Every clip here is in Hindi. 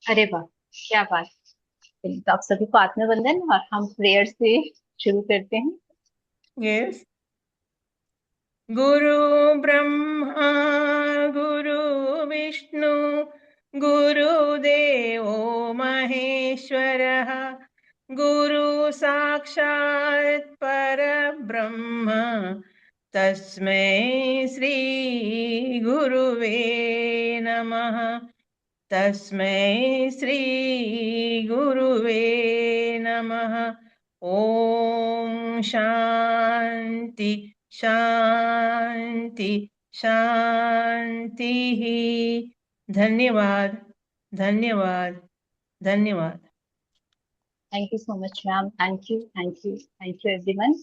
अरे वाह, क्या बात। तो आप सभी को आत्मवंदन, और हम प्रेयर से शुरू करते हैं। यस। गुरु ब्रह्मा गुरु विष्णु गुरुदेवो महेश्वरः गुरु साक्षात् परब्रह्म तस्मै श्री गुरुवे नमः। तस्मै श्री गुरुवे नमः। ओम शांति शांति शांति। धन्यवाद धन्यवाद धन्यवाद। Thank you so much ma'am, thank you thank you thank you everyone.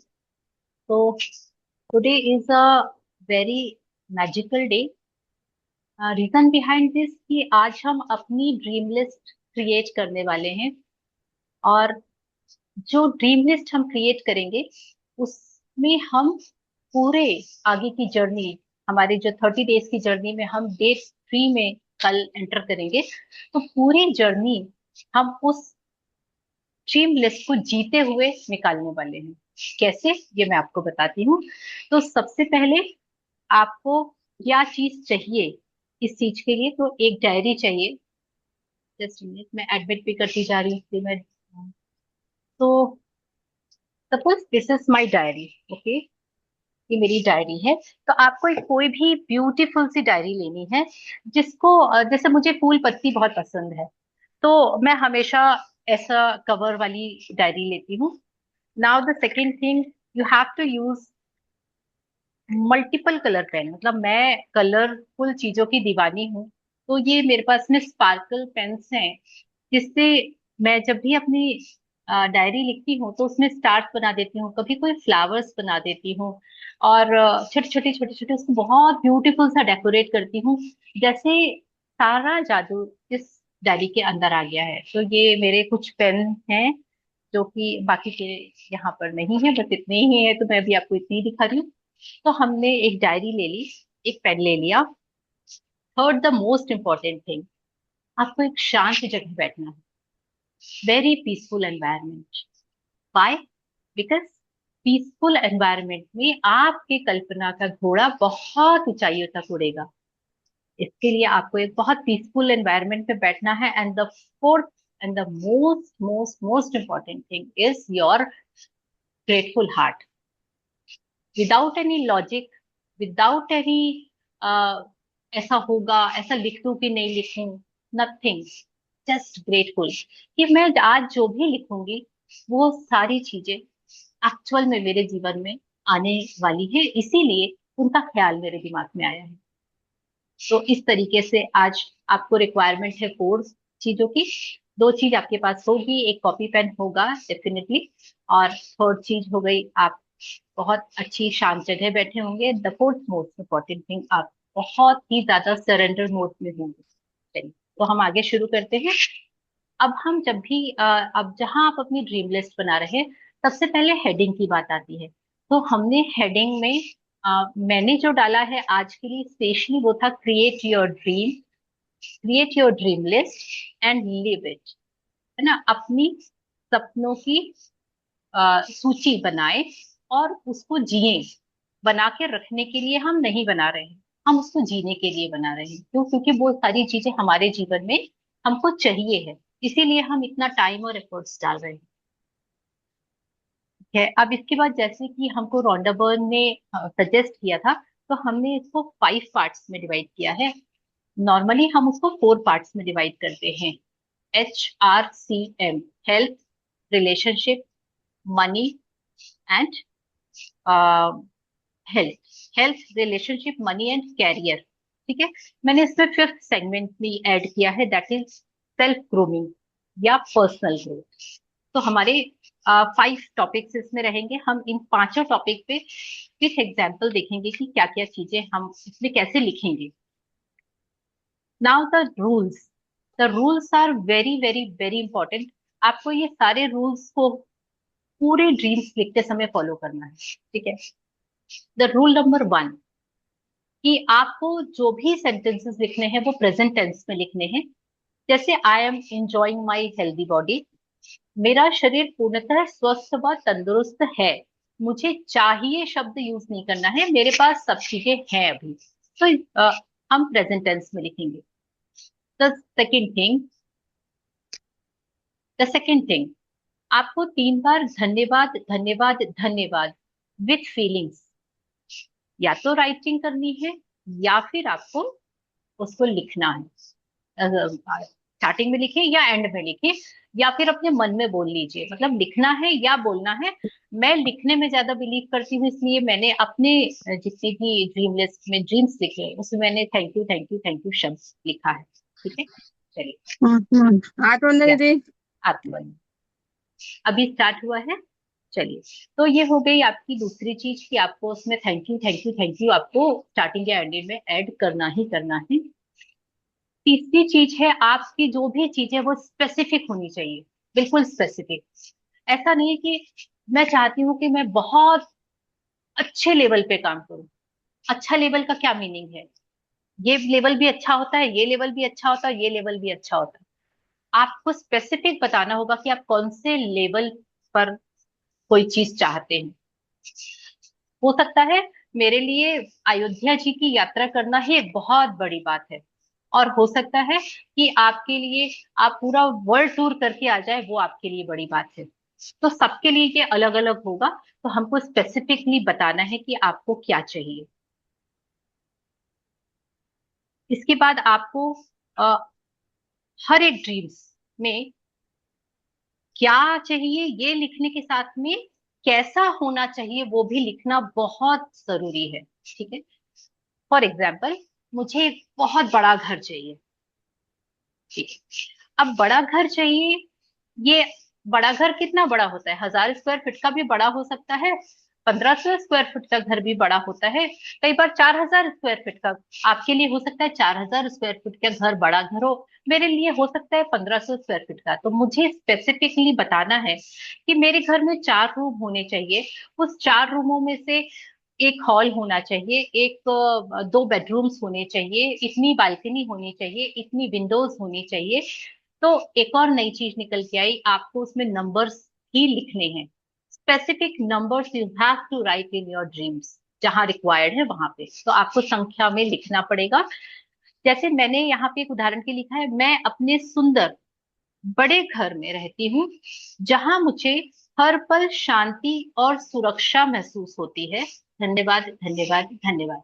तो today is a very magical day. Reason behind this कि आज हम अपनी ड्रीम लिस्ट क्रिएट करने वाले हैं। और जो ड्रीम लिस्ट हम क्रिएट करेंगे उसमें हम पूरे आगे की जर्नी, हमारी जो 30 डेज की जर्नी में हम डे 3 में कल एंटर करेंगे, तो पूरी जर्नी हम उस ड्रीम लिस्ट को जीते हुए निकालने वाले हैं। कैसे, ये मैं आपको बताती हूँ। तो सबसे पहले आपको क्या चीज चाहिए इस चीज के लिए, तो एक डायरी चाहिए। जस्ट मिनट, मैं एडमिट भी करती जा रही हूँ इसलिए मैं। तो suppose this is my diary, okay. ये मेरी डायरी है। तो आपको एक कोई भी ब्यूटीफुल सी डायरी लेनी है, जिसको जैसे मुझे फूल पत्ती बहुत पसंद है, तो मैं हमेशा ऐसा कवर वाली डायरी लेती हूँ। Now the second thing, you have to use multiple colour pen. मतलब मैं कलरफुल चीजों की दीवानी हूँ। तो ये मेरे पास में स्पार्कल पेन्स हैं, जिससे मैं जब भी अपनी डायरी लिखती हूँ तो उसमें स्टार्स बना देती हूँ, कभी कोई फ्लावर्स बना देती हूँ, और छोटे छोटे उसको बहुत ब्यूटीफुल सा डेकोरेट करती हूँ, जैसे सारा जादू इस डायरी के अंदर आ गया है। तो ये मेरे कुछ पेन हैं, जो कि बाकी के यहाँ पर नहीं है, बस इतने ही है, तो मैं भी आपको इतनी ही दिखा रही हूँ। तो हमने एक डायरी ले ली, एक पेन ले लिया। Third, the most important thing, आपको एक शांत जगह बैठना है, very peaceful environment. Why? Because peaceful environment में आपके कल्पना का घोड़ा बहुत ऊंचाइयों तक उड़ेगा। इसके लिए आपको एक बहुत पीसफुल एनवायरनमेंट में बैठना है। And the fourth and the most most most important thing is your grateful heart. Without any logic, without any ऐसा होगा, ऐसा लिख दूं कि नहीं लिखूं, नथिंग, जस्ट ग्रेटफुल कि मैं आज जो भी लिखूंगी वो सारी चीजें एक्चुअल में मेरे जीवन में आने वाली है, इसीलिए उनका ख्याल मेरे दिमाग में आया है। तो इस तरीके से आज आपको रिक्वायरमेंट है 4 चीजों की। 2 चीज आपके पास होगी, एक कॉपी पेन होगा डेफिनेटली, और थर्ड चीज हो गई, आप बहुत अच्छी शांत जगह बैठे होंगे। The fourth most important thing, आप बहुत ही ज्यादा सरेंडर मोड में होंगे। चलिए, तो हम आगे शुरू करते हैं। अब हम जब भी अब जहां आप अपनी ड्रीम लिस्ट बना रहे हैं, सबसे पहले हेडिंग की बात आती है। तो हमने हेडिंग में मैंने जो डाला है आज के लिए स्पेशली, वो था create your dream, create your dream list and live it. है ना, अपनी सपनों की सूची बनाए और उसको जिए। बना के रखने के लिए हम नहीं बना रहे हैं, हम उसको जीने के लिए बना रहे हैं। क्यों? क्योंकि वो सारी चीजें हमारे जीवन में हमको चाहिए है, इसीलिए हम इतना टाइम और एफर्ट्स डाल रहे हैं। ठीक है, अब इसके बाद जैसे कि हमको रॉन्डा बर्न ने सजेस्ट किया था, तो हमने इसको 5 पार्ट्स में डिवाइड किया है। नॉर्मली हम उसको 4 पार्ट्स में डिवाइड करते हैं। HRCM, health, relationship, money and health. Health, relationship, money and career. ठीक है, मैंने इसमें फिफ्थ सेगमेंट भी ऐड किया है, दैट इज सेल्फ ग्रूमिंग या पर्सनल ग्रोथ। तो हमारे 5 टॉपिक्स इसमें रहेंगे। हम इन पांचों टॉपिक पे विथ एग्जाम्पल देखेंगे कि क्या क्या चीजें हम इसमें कैसे लिखेंगे। Now the rules are very very very important. आपको ये सारे रूल्स को पूरे ड्रीम्स लिखते समय फॉलो करना है। ठीक है, द रूल नंबर 1, कि आपको जो भी सेंटेंसेस लिखने हैं वो प्रेजेंट टेंस में लिखने हैं। जैसे I am enjoying my healthy body, मेरा शरीर पूर्णतः स्वस्थ व तंदुरुस्त है। मुझे चाहिए शब्द यूज नहीं करना है, मेरे पास सब चीजें हैं अभी। तो हम प्रेजेंट टेंस में लिखेंगे। The second thing the second thing आपको 3 बार धन्यवाद धन्यवाद धन्यवाद विथ फीलिंग्स या तो राइटिंग करनी है, या फिर आपको उसको लिखना है। स्टार्टिंग में लिखें या एंड में लिखें, या फिर अपने मन में बोल लीजिए, मतलब लिखना है या बोलना है। मैं लिखने में ज्यादा बिलीव करती हूँ, इसलिए मैंने अपने जितने भी ड्रीम लिस्ट में ड्रीम्स लिखे हैं उसमें मैंने thank you thank you thank you शब्द लिखा है। ठीक है, चलिए। आत्मनिधि यस, दी। आत्मबल अभी स्टार्ट हुआ है। चलिए, तो ये हो गई आपकी दूसरी चीज कि आपको उसमें thank you thank you thank you आपको स्टार्टिंग या एंडिंग में ऐड करना ही करना है। तीसरी चीज है, आपकी जो भी चीज है वो स्पेसिफिक होनी चाहिए, बिल्कुल स्पेसिफिक। ऐसा नहीं है कि मैं चाहती हूँ कि मैं बहुत अच्छे लेवल पे काम करूं। अच्छा लेवल का क्या मीनिंग है? ये लेवल भी अच्छा होता है, ये लेवल भी अच्छा होता है, ये लेवल भी अच्छा होता है। आपको स्पेसिफिक बताना होगा कि आप कौन से लेवल पर कोई चीज चाहते हैं। हो सकता है मेरे लिए अयोध्या जी की यात्रा करना ही एक बहुत बड़ी बात है, और हो सकता है कि आपके लिए आप पूरा वर्ल्ड टूर करके आ जाए, वो आपके लिए बड़ी बात है। तो सबके लिए ये अलग अलग होगा, तो हमको स्पेसिफिकली बताना है कि आपको क्या चाहिए। इसके बाद आपको अ, हर एक ड्रीम्स में क्या चाहिए ये लिखने के साथ में कैसा होना चाहिए वो भी लिखना बहुत जरूरी है। ठीक है, फॉर एग्जाम्पल, मुझे एक बहुत बड़ा घर चाहिए। ठीक है, अब बड़ा घर चाहिए, ये बड़ा घर कितना बड़ा होता है? 1000 स्क्वायर फीट का भी बड़ा हो सकता है, 1500 स्क्वायर फीट का घर भी बड़ा होता है, कई बार 4000 स्क्वायर फीट का। आपके लिए हो सकता है 4000 स्क्वायर फीट का घर बड़ा घर हो, मेरे लिए हो सकता है 1500 स्क्वायर फीट का। तो मुझे स्पेसिफिकली बताना है कि मेरे घर में 4 रूम होने चाहिए। उस 4 रूमों में से एक हॉल होना चाहिए, एक 2 बेडरूम्स होने चाहिए, इतनी बालकनी होनी चाहिए, इतनी विंडोज होनी चाहिए। तो एक और नई चीज निकल के आई, आपको उसमें नंबर्स ही लिखने हैं। Specific numbers you have to write in your dreams, जहां रिक्वायर्ड है वहां पे तो आपको संख्या में लिखना पड़ेगा। जैसे मैंने यहाँ पे एक उदाहरण के लिखा है, मैं अपने सुंदर बड़े घर में रहती हूँ जहां मुझे हर पल शांति और सुरक्षा महसूस होती है। धन्यवाद धन्यवाद धन्यवाद।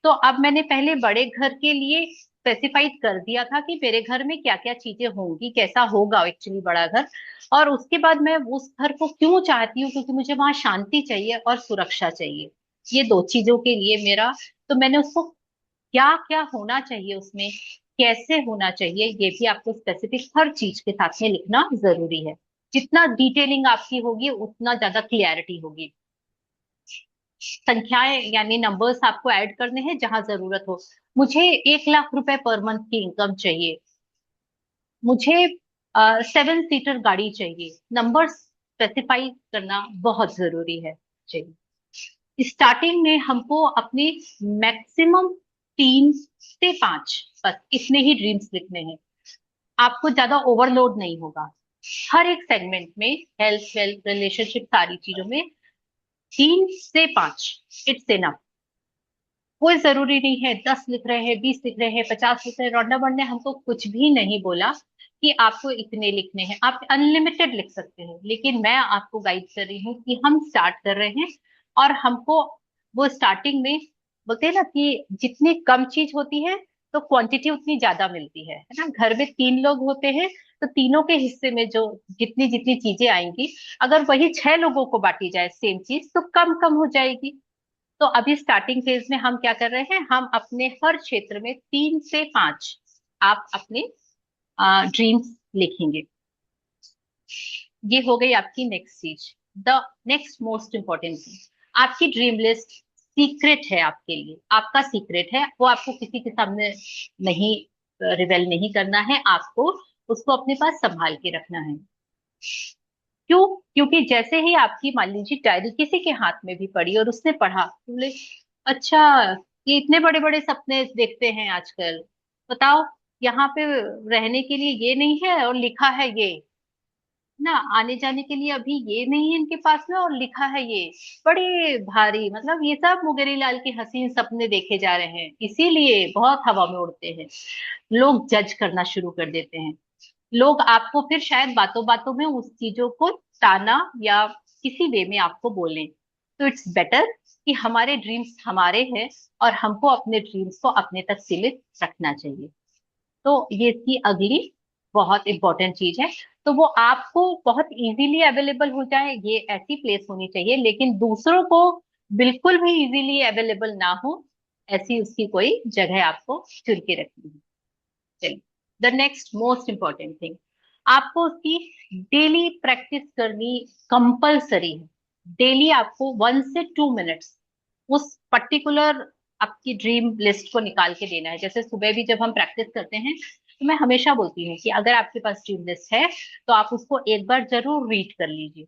तो अब मैंने पहले बड़े घर के लिए स्पेसिफाइड कर दिया था कि मेरे घर में क्या क्या चीजें होंगी, कैसा होगा एक्चुअली बड़ा घर। और उसके बाद मैं उस घर को क्यों चाहती हूँ, क्योंकि मुझे वहां शांति चाहिए और सुरक्षा चाहिए। ये 2 चीजों के लिए मेरा, तो मैंने उसको क्या क्या होना चाहिए उसमें, कैसे होना चाहिए, ये भी आपको स्पेसिफिक हर चीज के साथ में लिखना जरूरी है। जितना डिटेलिंग आपकी होगी उतना ज्यादा क्लियरिटी होगी। संख्याएं यानी नंबर्स आपको ऐड करने हैं जहां जरूरत हो। मुझे 1 लाख रुपए पर मंथ की इनकम चाहिए, मुझे 7 सीटर गाड़ी चाहिए। नंबर्स स्पेसिफाई करना बहुत जरूरी है। चाहिए, स्टार्टिंग में हमको अपने मैक्सिमम 3 से 5, बस इतने ही ड्रीम्स लिखने हैं। आपको ज्यादा ओवरलोड नहीं होगा। हर एक सेगमेंट में, हेल्थ वेल्थ रिलेशनशिप सारी चीजों में 3 से 5 इट्स इनफ। कोई जरूरी नहीं है 10 लिख रहे हैं, 20 लिख रहे हैं, 50 लिख रहे हैं। रॉन्डाबर्ड ने हमको कुछ भी नहीं बोला कि आपको इतने लिखने हैं, आप अनलिमिटेड लिख सकते हैं। लेकिन मैं आपको गाइड कर रही हूँ कि हम स्टार्ट कर रहे हैं, और हमको वो स्टार्टिंग में बोलते हैं ना कि जितनी कम चीज होती है तो क्वांटिटी उतनी ज्यादा मिलती है ना। घर में 3 लोग होते हैं, तो तीनों के हिस्से में जो जितनी जितनी चीजें आएंगी, अगर वही 6 लोगों को बांटी जाए सेम चीज, तो कम कम हो जाएगी। तो अभी स्टार्टिंग फेज में हम क्या कर रहे हैं, हम अपने हर क्षेत्र में 3 से 5 आप अपने ड्रीम्स लिखेंगे। ये हो गई आपकी नेक्स्ट चीज। The next most important thing, आपकी ड्रीम लिस्ट सीक्रेट है आपके लिए, आपका सीक्रेट है, वो आपको किसी के सामने नहीं रिवेल नहीं करना है, आपको उसको अपने पास संभाल के रखना है। क्यों? क्योंकि जैसे ही आपकी मान लीजिए डायरी किसी के हाथ में भी पड़ी और उसने पढ़ा, तो बोले अच्छा, ये इतने बड़े बड़े सपने देखते हैं आजकल, बताओ यहाँ पे रहने के लिए ये नहीं है और लिखा है ये ना, आने जाने के लिए अभी ये नहीं है इनके पास में और लिखा है ये। बड़े भारी, मतलब ये सब मुंगेरी लाल के हसीन सपने देखे जा रहे हैं, इसीलिए बहुत हवा में उड़ते हैं। लोग जज करना शुरू कर देते हैं। लोग आपको फिर शायद बातों बातों में उस चीजों को ताना या किसी वे में आपको बोलें। तो इट्स बेटर कि हमारे ड्रीम्स हमारे हैं और हमको अपने ड्रीम्स को अपने तक सीमित रखना चाहिए। तो ये इसकी अगली बहुत इंपॉर्टेंट चीज है। तो वो आपको बहुत इजीली अवेलेबल हो जाए, ये ऐसी प्लेस होनी चाहिए, लेकिन दूसरों को बिल्कुल भी इजीली अवेलेबल ना हो, ऐसी उसकी कोई जगह आपको चुन के रखनी है। चलिए, the next most important thing, आपको उसकी डेली प्रैक्टिस करनी कंपलसरी है। डेली आपको 1 से 2 मिनट्स उस पर्टिकुलर आपकी ड्रीम लिस्ट को निकाल के देना है। जैसे सुबह भी जब हम प्रैक्टिस करते हैं तो मैं हमेशा बोलती हूँ कि अगर आपके पास ड्रीम लिस्ट है तो आप उसको एक बार जरूर रीड कर लीजिए।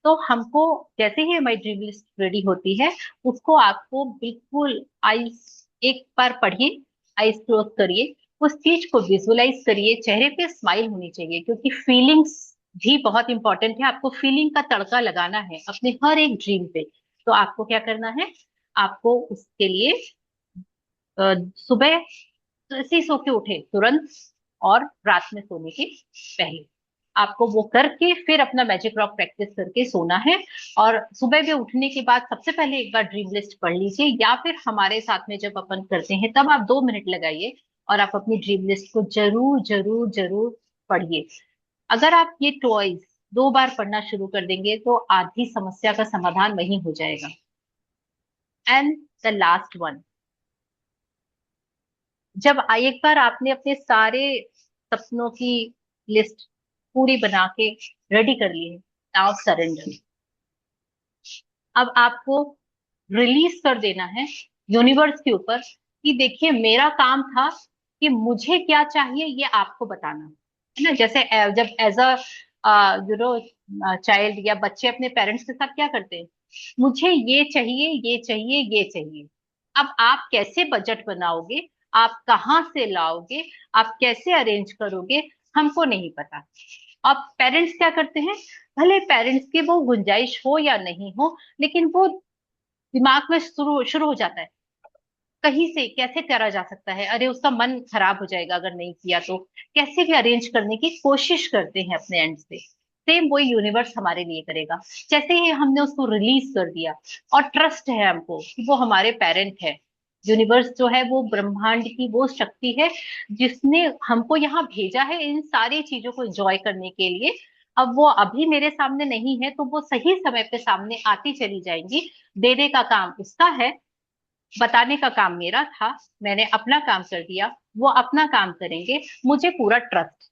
तो हमको जैसे ही हमारी ड्रीम लिस्ट रेडी होती है, उसको आपको बिल्कुल आईज एक बार पढ़िए, आईज क्लोज करिए, उस चीज को विजुअलाइज करिए, चेहरे पे स्माइल होनी चाहिए, क्योंकि फीलिंग्स भी बहुत इंपॉर्टेंट है। आपको फीलिंग का तड़का लगाना है अपने हर एक ड्रीम पे। तो आपको क्या करना है, आपको उसके लिए सुबह जैसे ही सो के उठे तुरंत और रात में सोने के पहले आपको वो करके फिर अपना मैजिक रॉक प्रैक्टिस करके सोना है। और सुबह में उठने के बाद सबसे पहले एक बार ड्रीम लिस्ट पढ़ लीजिए, या फिर हमारे साथ में जब अपन करते हैं तब आप 2 मिनट लगाइए और आप अपनी ड्रीम लिस्ट को जरूर जरूर जरूर पढ़िए। अगर आप ये टॉइस 2 बार पढ़ना शुरू कर देंगे तो आधी समस्या का समाधान वही हो जाएगा। एंड द लास्ट वन, जब एक बार आपने अपने सारे सपनों की लिस्ट पूरी बना के रेडी कर ली है, नाउ सरेंडर। अब आपको रिलीज कर देना है यूनिवर्स के ऊपर कि देखिए मेरा काम था कि मुझे क्या चाहिए ये आपको बताना है ना। जैसे जब as a you know child या बच्चे अपने पेरेंट्स के साथ क्या करते हैं, मुझे ये चाहिए ये चाहिए ये चाहिए। अब आप कैसे बजट बनाओगे, आप कहाँ से लाओगे, आप कैसे अरेंज करोगे, हमको नहीं पता। अब पेरेंट्स क्या करते हैं, भले पेरेंट्स की वो गुंजाइश हो या नहीं हो, लेकिन वो दिमाग में शुरू शुरू हो जाता है कहीं से कैसे करा जा सकता है, अरे उसका मन खराब हो जाएगा अगर नहीं किया तो, कैसे भी अरेंज करने की कोशिश करते हैं अपने एंड से। सेम वही यूनिवर्स हमारे लिए करेगा। जैसे ही हमने उसको रिलीज कर दिया और ट्रस्ट है हमको कि वो हमारे पेरेंट है, यूनिवर्स जो है वो ब्रह्मांड की वो शक्ति है जिसने हमको यहाँ भेजा है इन सारी चीजों को एंजॉय करने के लिए। अब वो अभी मेरे सामने नहीं है तो वो सही समय पे सामने आती चली जाएंगी। देने का काम उसका है, बताने का काम मेरा था। मैंने अपना काम कर दिया, वो अपना काम करेंगे, मुझे पूरा ट्रस्ट।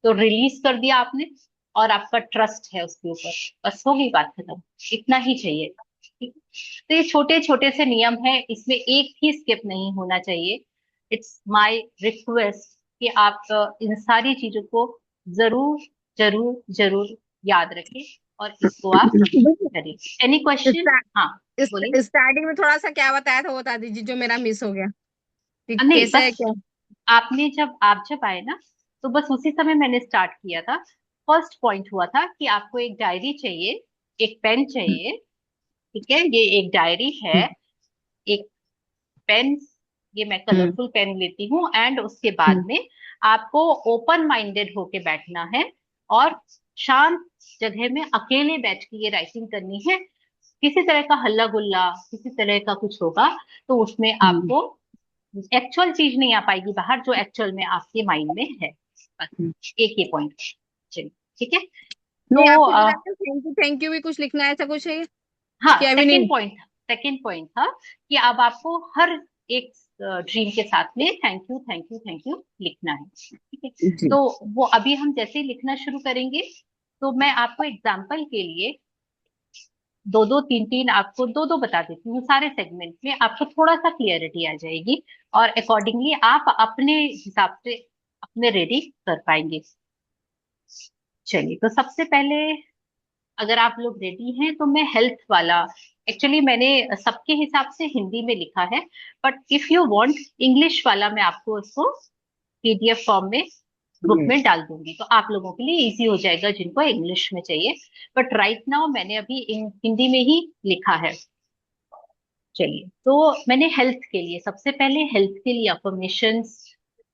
तो रिलीज कर दिया आपने और आपका ट्रस्ट है उसके ऊपर, बस होगी बात खत्म। इतना ही चाहिए, ठीक है? तो ये छोटे छोटे से नियम है, इसमें एक भी स्किप नहीं होना चाहिए। इट्स माय रिक्वेस्ट कि आप इन सारी चीजों को जरूर जरूर जरूर याद रखें और इसको आप करें। Any question? हाँ, बोलिए। स्टार्टिंग में थोड़ा सा क्या बताया था वो बता दीजिए जो मेरा मिस हो गया कि नहीं, कैसे है बस क्या। आपने जब आप जब आए ना तो बस उसी समय मैंने स्टार्ट किया था। फर्स्ट पॉइंट हुआ था कि आपको एक डायरी चाहिए, एक पेन चाहिए, ठीक है? ये एक डायरी है, एक पेन, ये मैं कलरफुल पेन लेती हूँ। एंड उसके बाद में आपको ओपन माइंडेड होके बैठना है और शांत जगह में अकेले बैठ के ये राइटिंग करनी है। किसी तरह का हल्ला गुल्ला, किसी तरह का कुछ होगा तो उसमें आपको एक्चुअल चीज नहीं आ पाएगी बाहर जो एक्चुअल में आपके माइंड में है। बस एक ये पॉइंट। चलिए, ठीक है। नहीं तो आपने जो बताया थैंक यू भी कुछ लिखना है ऐसा कुछ है हाँ, कि अभी सेकंड नहीं। पॉइंट था, सेकंड पॉइंट था कि अब आपको हर एक ड्रीम के साथ में thank you thank you thank you लिखना है, ठीक है? जी तो वो अभी हम जैसे ही लिखना शुरू करेंगे तो मैं आपको एग्जाम्पल के लिए दो दो तीन तीन आपको दो दो बता देती हूँ, सारे सेगमेंट में आपको थोड़ा सा क्लियरिटी आ जाएगी और अकॉर्डिंगली आप अपने हिसाब से अपने रेडी कर पाएंगे। चलिए, तो सबसे पहले अगर आप लोग रेडी हैं तो मैं हेल्थ वाला, एक्चुअली मैंने सबके हिसाब से हिंदी में लिखा है, but if you want English वाला मैं आपको उसको PDF फॉर्म में ग्रुप में डाल दूंगी, तो आप लोगों के लिए इजी हो जाएगा जिनको इंग्लिश में चाहिए। बट राइट नाउ मैंने अभी हिंदी में ही लिखा है। चलिए, तो मैंने हेल्थ के लिए, सबसे पहले हेल्थ के लिए अफर्मेशंस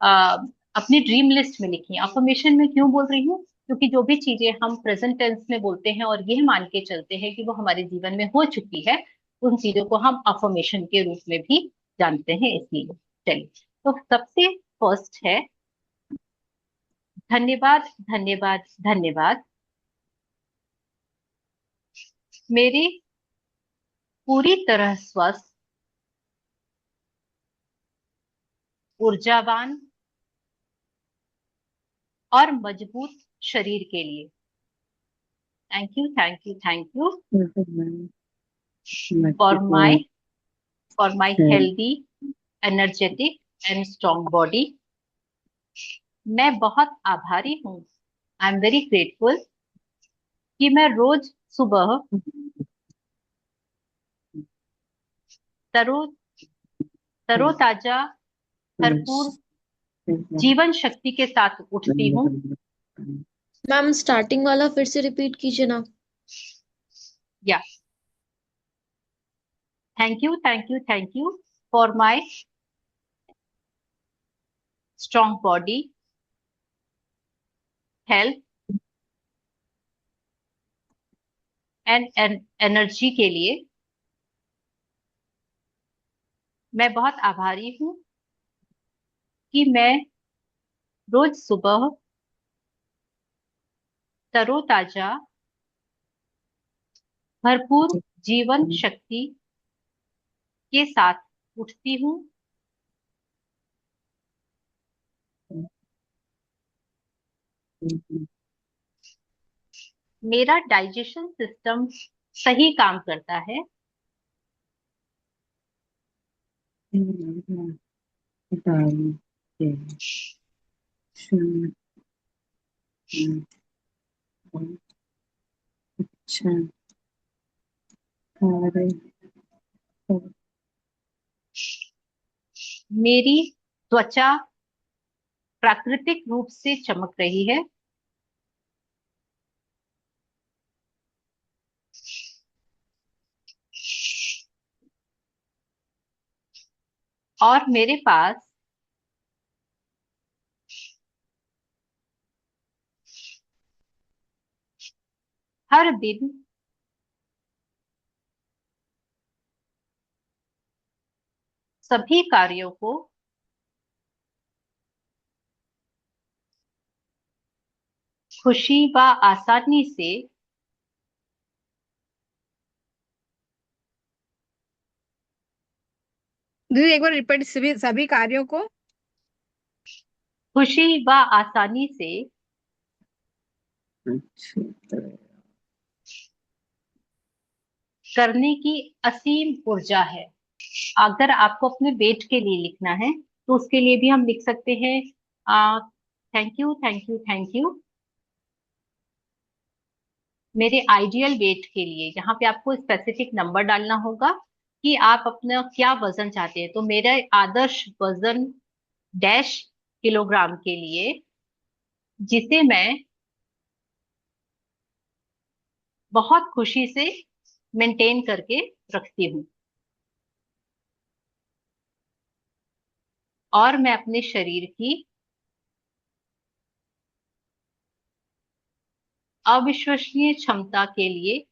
अपनी ड्रीम लिस्ट में लिखी है। अफर्मेशन में क्यों बोल रही हूँ? क्योंकि जो भी चीजें हम प्रेजेंट टेंस में बोलते हैं और यह मान के चलते हैं कि वो हमारे जीवन में हो चुकी है, उन चीजों को हम अफर्मेशन के रूप में भी जानते हैं, इसलिए। चलिए, तो सबसे फर्स्ट है धन्यवाद, धन्यवाद, धन्यवाद। मेरे पूरी तरह स्वस्थ, ऊर्जावान और मजबूत शरीर के लिए। Thank you, thank you, thank you for my healthy, energetic and strong body. मैं बहुत आभारी हूँ, आई एम वेरी ग्रेटफुल, कि मैं रोज सुबह तरो तरोताजा, भरपूर जीवन शक्ति के साथ उठती हूँ। मैम स्टार्टिंग वाला फिर से रिपीट कीजिए ना। या thank you, thank you, thank you for my strong body, health and energy के लिए। मैं बहुत आभारी हूँ कि मैं रोज सुबह तरोताजा, भरपूर जीवन शक्ति के साथ उठती हूँ। मेरा डाइजेशन सिस्टम सही काम करता है। मेरी त्वचा प्राकृतिक रूप से चमक रही है। और मेरे पास हर दिन सभी कार्यों को खुशी व आसानी से दीदी एक बार रिपीट, सभी कार्यों को। खुशी व आसानी से करने की असीम ऊर्जा है। अगर आपको अपने वेट के लिए लिखना है तो उसके लिए भी हम लिख सकते हैं thank you, thank you, thank you मेरे आइडियल वेट के लिए। यहाँ पे आपको स्पेसिफिक नंबर डालना होगा कि आप अपना क्या वजन चाहते हैं। तो मेरा आदर्श वजन डैश किलोग्राम के लिए, जिसे मैं बहुत खुशी से मेंटेन करके रखती हूँ। और मैं अपने शरीर की अविश्वसनीय क्षमता के लिए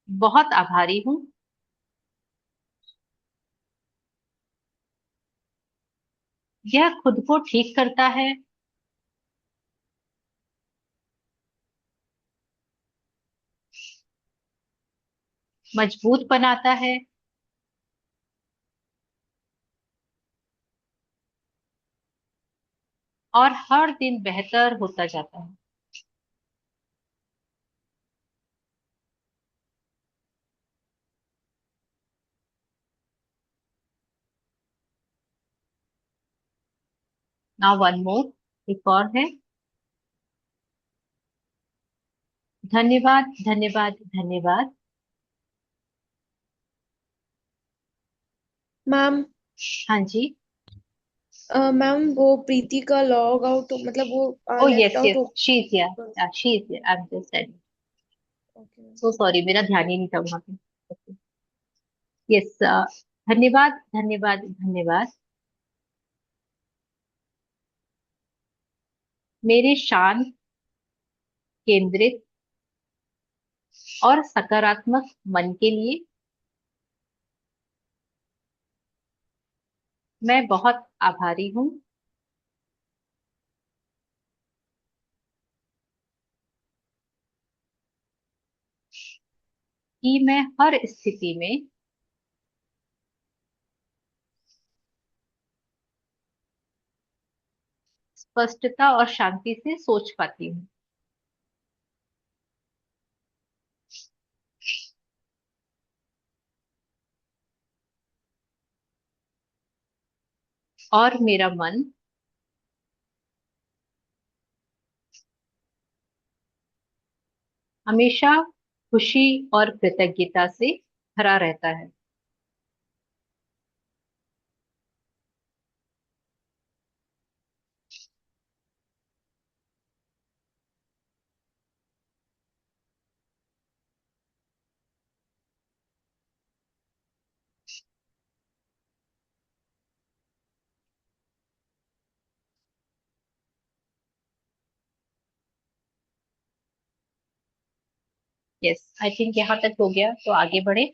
बहुत आभारी हूँ। यह खुद को ठीक करता है, मजबूत बनाता है और हर दिन बेहतर होता जाता है। नाउ वन मोर, एक और है। धन्यवाद, धन्यवाद, धन्यवाद। मैम हाँ जी। मैम वो प्रीति का लॉग आउट मतलब वो ओ लेफ्ट यस आउट यस, हो। She is here, she is here, I am just said. Okay. So sorry, मेरा ध्यान ही नहीं था वहां पे। यस, धन्यवाद धन्यवाद धन्यवाद। मेरे शांत, केंद्रित और सकारात्मक मन के लिए मैं बहुत आभारी हूँ। कि मैं हर स्थिति में स्पष्टता और शांति से सोच पाती हूँ। और मेरा मन हमेशा खुशी और कृतज्ञता से भरा रहता है। यस, आई थिंक यहाँ तक हो गया, तो आगे बढ़े।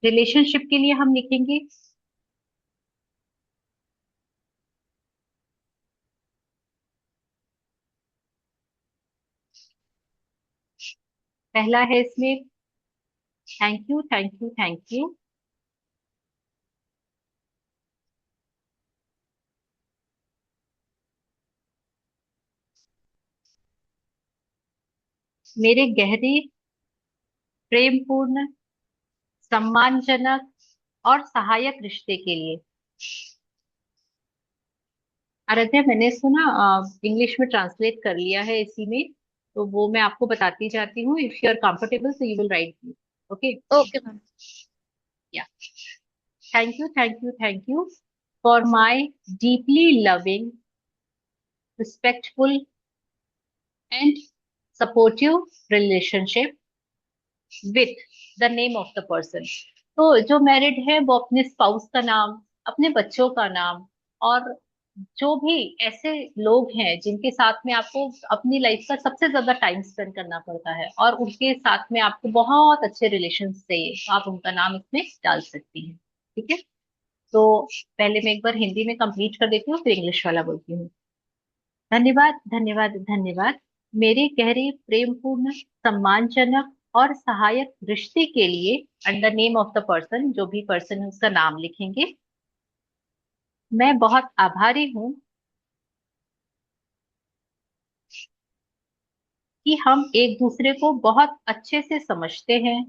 रिलेशनशिप के लिए हम लिखेंगे, पहला है इसमें thank you thank you thank you. मेरे गहरे, प्रेमपूर्ण, सम्मानजनक और सहायक रिश्ते के लिए। आराध्या, मैंने सुना इंग्लिश में ट्रांसलेट कर लिया है इसी में, तो वो मैं आपको बताती जाती हूँ। If you are comfortable so you will write. Okay. Okay ma'am. Yeah, thank you for my deeply loving, respectful and supportive relationship with the name of the person. तो जो मैरिड है वो अपने स्पाउस का नाम, अपने बच्चों का नाम, और जो भी ऐसे लोग हैं जिनके साथ में आपको अपनी लाइफ का सबसे ज्यादा टाइम स्पेंड करना पड़ता है और उनके साथ में आपको बहुत अच्छे रिलेशन चाहिए, तो आप उनका नाम इसमें डाल सकती हैं। ठीक है। तो पहले मैं एक बार हिंदी में कंप्लीट कर देती हूँ, फिर इंग्लिश वाला बोलती हूँ। धन्यवाद धन्यवाद धन्यवाद। मेरे गहरे, प्रेमपूर्ण, सम्मानजनक और सहायक रिश्ते के लिए, and the name of the person, जो भी पर्सन है उसका नाम लिखेंगे, मैं बहुत आभारी हूँ कि हम एक दूसरे को बहुत अच्छे से समझते हैं,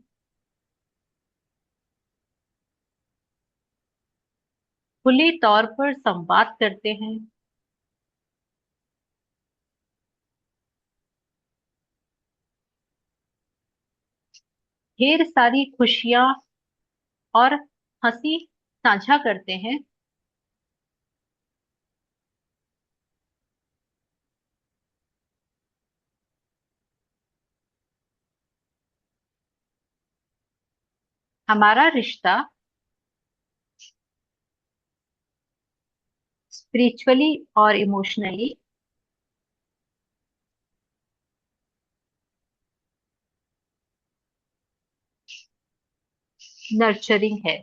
खुले तौर पर संवाद करते हैं, ढेर सारी खुशियां और हंसी साझा करते हैं, हमारा रिश्ता स्पिरिचुअली और इमोशनली नर्चरिंग है।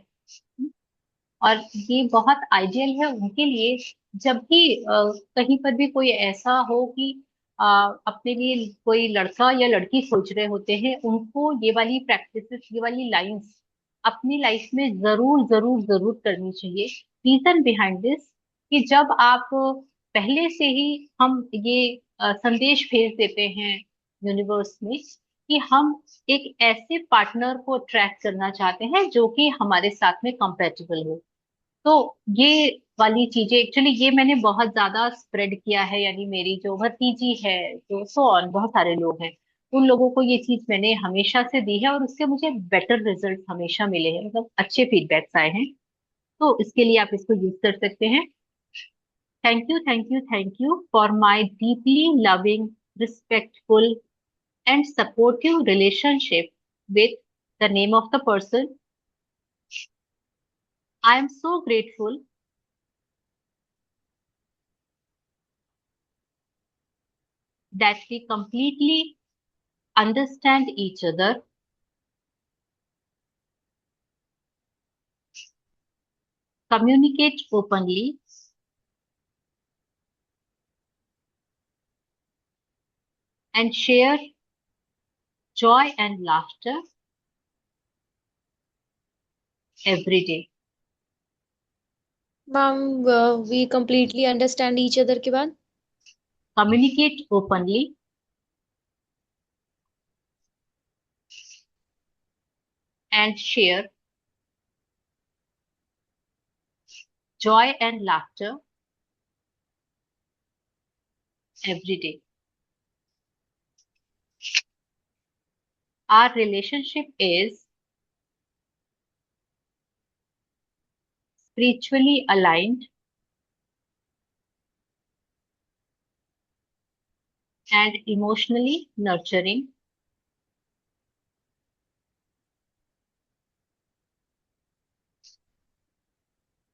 और ये बहुत आइडियल है उनके लिए, जब भी कहीं पर भी कोई ऐसा हो कि अपने लिए कोई लड़का या लड़की सोच रहे होते हैं, उनको ये वाली प्रैक्टिसेस, ये वाली लाइंस अपनी लाइफ में जरूर जरूर जरूर करनी चाहिए। रीजन बिहाइंड दिस, कि जब आप पहले से ही हम ये संदेश भेज देते हैं यूनिवर्स में कि हम एक ऐसे पार्टनर को अट्रैक्ट करना चाहते हैं जो कि हमारे साथ में कंपेटेबल हो, तो ये वाली चीजें एक्चुअली ये मैंने बहुत ज्यादा स्प्रेड किया है, यानी मेरी जो भतीजी है, जो सो ऑन बहुत सारे लोग हैं, उन लोगों को ये चीज मैंने हमेशा से दी है और उससे मुझे बेटर रिजल्ट हमेशा मिले हैं, मतलब अच्छे फीडबैक्स आए हैं। तो इसके लिए आप इसको यूज कर सकते हैं। Thank you, thank you, thank you for my deeply loving, respectful and supportive relationship with the name of the person. I am so grateful that we completely understand each other, communicate openly, and share joy and laughter every day. Ma'am we completely understand each other के बाद Communicate openly, and share joy and laughter every day. Our relationship is spiritually aligned and emotionally nurturing,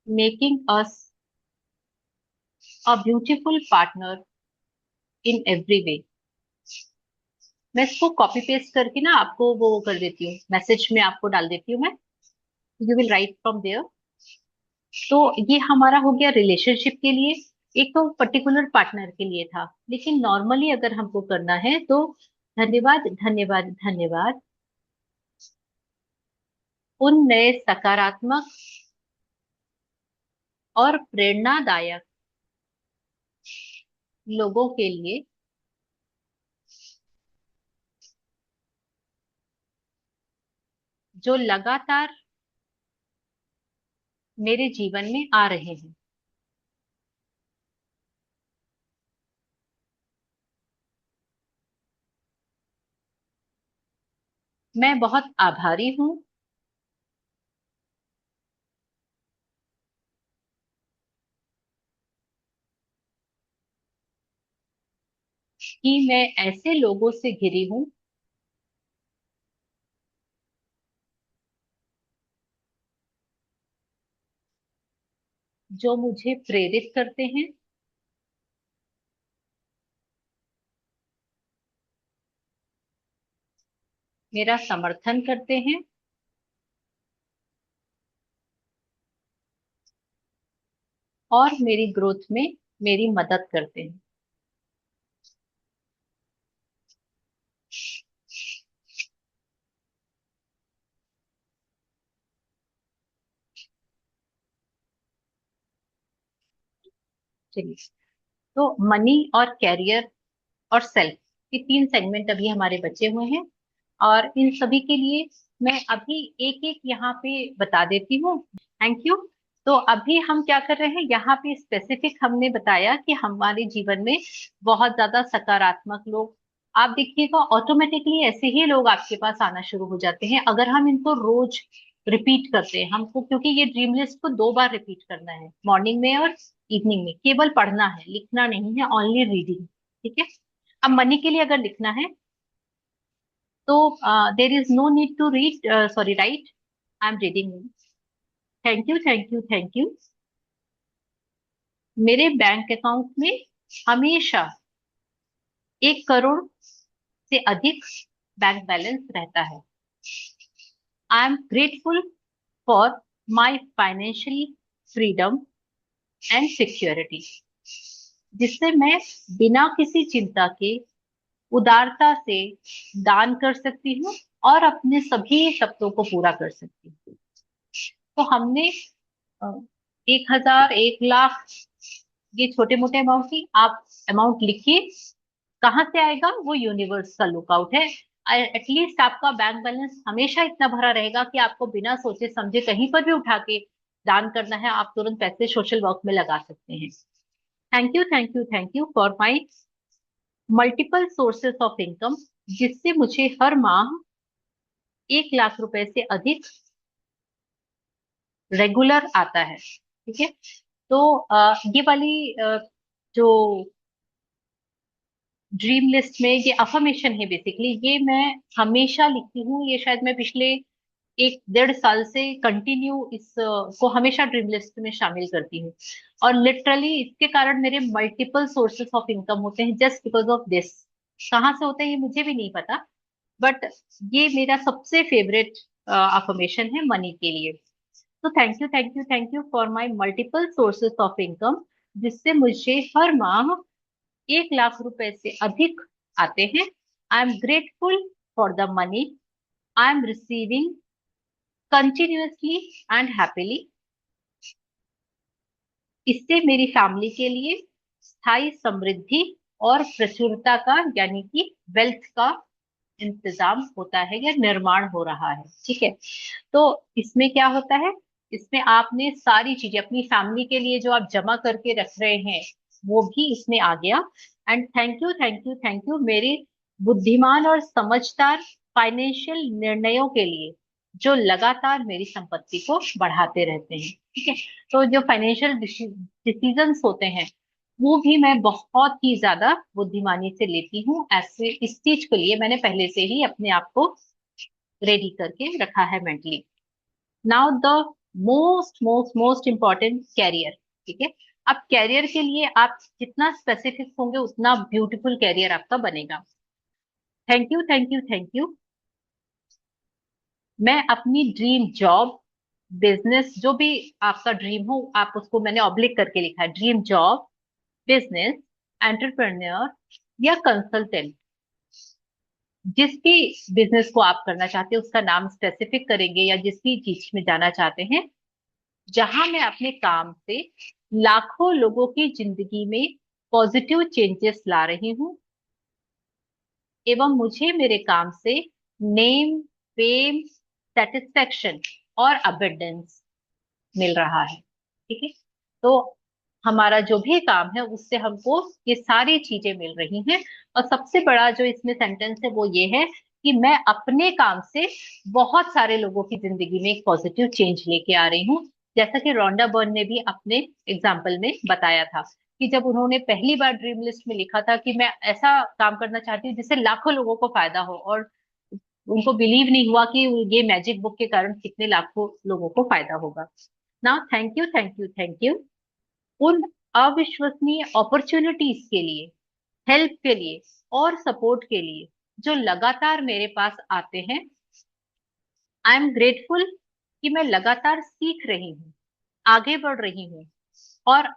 making us a beautiful partner in every way. मैं इसको कॉपी पेस्ट करके ना आपको वो कर देती हूँ, मैसेज में आपको डाल देती हूँ मैं। You will write from there. तो ये हमारा हो गया रिलेशनशिप के लिए, एक तो पर्टिकुलर पार्टनर के लिए था, लेकिन नॉर्मली अगर हमको करना है तो धन्यवाद, धन्यवाद, धन्यवाद उन नए सकारात्मक और प्रेरणादायक लोगों के लिए जो लगातार मेरे जीवन में आ रहे हैं। मैं बहुत आभारी हूँ कि मैं ऐसे लोगों से घिरी हूँ जो मुझे प्रेरित करते हैं, मेरा समर्थन करते हैं और मेरी ग्रोथ में मेरी मदद करते हैं। चलिए, तो मनी और कैरियर और सेल्फ, ये तीन सेगमेंट अभी हमारे बचे हुए हैं और इन सभी के लिए मैं अभी एक एक यहाँ पे बता देती हूँ। Thank you. तो अभी हम क्या कर रहे हैं, यहाँ पे स्पेसिफिक हमने बताया कि हमारे जीवन में बहुत ज्यादा सकारात्मक लोग, आप देखिएगा ऑटोमेटिकली ऐसे ही लोग आपके पास आना शुरू हो जाते हैं अगर हम इनको रोज रिपीट करते हैं हमको, क्योंकि ये ड्रीम लिस्ट को 2 बार रिपीट करना है, मॉर्निंग में और इवनिंग में। केवल पढ़ना है, लिखना नहीं है, ओनली रीडिंग। ठीक है। अब मनी के लिए अगर लिखना है तो there is no need to read, sorry write, I am reading. Thank you, thank you, thank you. मेरे बैंक अकाउंट में हमेशा 1 करोड़ से अधिक बैंक बैलेंस रहता है। I am grateful for my financial freedom and security, जिससे मैं बिना किसी चिंता के उदारता से दान कर सकती हूँ और अपने सभी सपनों को पूरा कर सकती हूँ। तो हमने 1,000, 1 लाख, ये छोटे मोटे अमाउंट ही आप अमाउंट लिखिए। कहाँ से आएगा, वो यूनिवर्स का लुकआउट है। एटलीस्ट आपका बैंक बैलेंस हमेशा इतना भरा रहेगा कि आपको बिना सोचे समझे कहीं पर भी उठा के दान करना है, आप तुरंत पैसे सोशल वर्क में लगा सकते हैं। Thank you thank you thank you for my multiple sources of income, जिससे मुझे हर माह 1 लाख रुपए से अधिक रेगुलर आता है। ठीक है, तो ये वाली जो ड्रीम लिस्ट में ये अफर्मेशन है, बेसिकली ये मैं हमेशा लिखती हूँ। ये शायद मैं पिछले 1 डेढ़ साल से कंटिन्यू इस को हमेशा ड्रीम लिस्ट में शामिल करती हूँ, और लिटरली इसके कारण मेरे मल्टीपल सोर्सेस ऑफ इनकम होते हैं जस्ट बिकॉज ऑफ दिस। कहाँ से होते हैं ये मुझे भी नहीं पता, बट ये मेरा सबसे फेवरेट अफर्मेशन है मनी के लिए। तो thank you thank you thank you for my multiple sources of income, जिससे मुझे हर माह 1 लाख रुपए से अधिक आते हैं। आई am grateful for the money I am receiving continuously and happily. इससे मेरी फैमिली के लिए स्थायी समृद्धि और प्रचुरता का, यानी कि वेल्थ का इंतजाम होता है या निर्माण हो रहा है। ठीक है, तो इसमें क्या होता है, इसमें आपने सारी चीजें अपनी फैमिली के लिए जो आप जमा करके रख रहे हैं वो भी इसमें आ गया। And thank you thank you thank you मेरे बुद्धिमान और समझदार फाइनेंशियल निर्णयों के लिए, जो लगातार मेरी संपत्ति को बढ़ाते रहते हैं। ठीक है, तो जो फाइनेंशियल डिसीजंस होते हैं वो भी मैं बहुत ही ज्यादा बुद्धिमानी से लेती हूँ। ऐसे इस चीज के लिए मैंने पहले से ही अपने आप को रेडी करके रखा है mentally. Now the most most most important, career. ठीक है, अब कैरियर के लिए आप जितना स्पेसिफिक होंगे उतना ब्यूटीफुल कैरियर आपका बनेगा। Thank you thank you thank you. मैं अपनी ड्रीम जॉब, बिजनेस, जो भी आपका ड्रीम हो आप उसको, मैंने ऑब्लिक करके लिखा है, ड्रीम जॉब, बिजनेस, एंटरप्रेन्योर या कंसल्टेंट, जिस भी बिजनेस को आप करना चाहते हैं उसका नाम स्पेसिफिक करेंगे, या जिस भी चीज में जाना चाहते हैं, जहां मैं अपने काम से लाखों लोगों की जिंदगी में पॉजिटिव चेंजेस ला रही हूँ, एवं मुझे मेरे काम से नेम, फेम, सेटिस्फेक्शन और अबंडेंस मिल रहा है। ठीक है, तो हमारा जो भी काम है उससे हमको ये सारी चीजें मिल रही हैं। और सबसे बड़ा जो इसमें सेंटेंस है वो ये है कि मैं अपने काम से बहुत सारे लोगों की जिंदगी में एक पॉजिटिव चेंज लेके आ रही हूँ। जैसा कि रोंडा बर्न ने भी अपने एग्जाम्पल में बताया था कि जब उन्होंने पहली बार ड्रीम लिस्ट में लिखा था कि मैं ऐसा काम करना चाहती हूँ जिससे लाखों लोगों को फायदा हो, और उनको बिलीव नहीं हुआ कि ये मैजिक बुक के कारण कितने लाखों लोगों को फायदा होगा। Now thank you thank you thank you उन अविश्वसनीय अपॉर्चुनिटीज के लिए, हेल्प के लिए और सपोर्ट के लिए जो लगातार मेरे पास आते हैं। आई एम ग्रेटफुल कि मैं लगातार सीख रही हूँ, आगे बढ़ रही हूँ और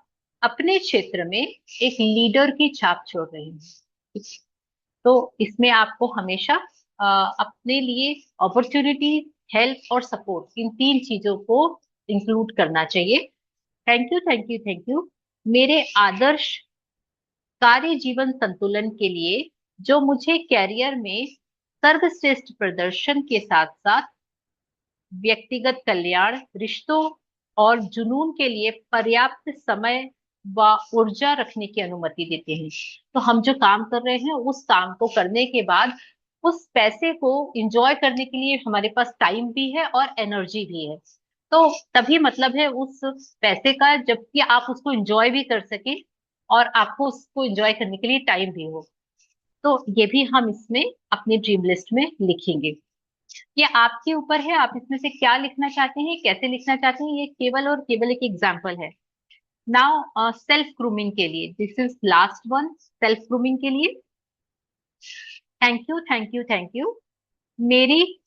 अपने क्षेत्र में एक लीडर की छाप छोड़ रही हूँ। तो इसमें आपको हमेशा अपने लिए अपॉर्चुनिटी, हेल्प और सपोर्ट, इन 3 चीजों को इंक्लूड करना चाहिए। Thank you thank you thank you मेरे आदर्श कार्य जीवन संतुलन के लिए, जो मुझे कैरियर में सर्वश्रेष्ठ प्रदर्शन के साथ साथ व्यक्तिगत कल्याण, रिश्तों और जुनून के लिए पर्याप्त समय व ऊर्जा रखने की अनुमति देते हैं। तो हम जो काम कर रहे हैं उस काम को करने के बाद उस पैसे को इंजॉय करने के लिए हमारे पास टाइम भी है और एनर्जी भी है। तो तभी मतलब है उस पैसे का, जबकि आप उसको इंजॉय भी कर सके और आपको उसको एंजॉय करने के लिए टाइम भी हो। तो ये भी हम इसमें अपनी ड्रीम लिस्ट में लिखेंगे। ये आपके ऊपर है, आप इसमें से क्या लिखना चाहते हैं, कैसे लिखना चाहते हैं, ये केवल और केवल एक एग्जाम्पल है। नाउ सेल्फ ग्रूमिंग के लिए, this is last one, self grooming के लिए thank you thank you thank you मेरी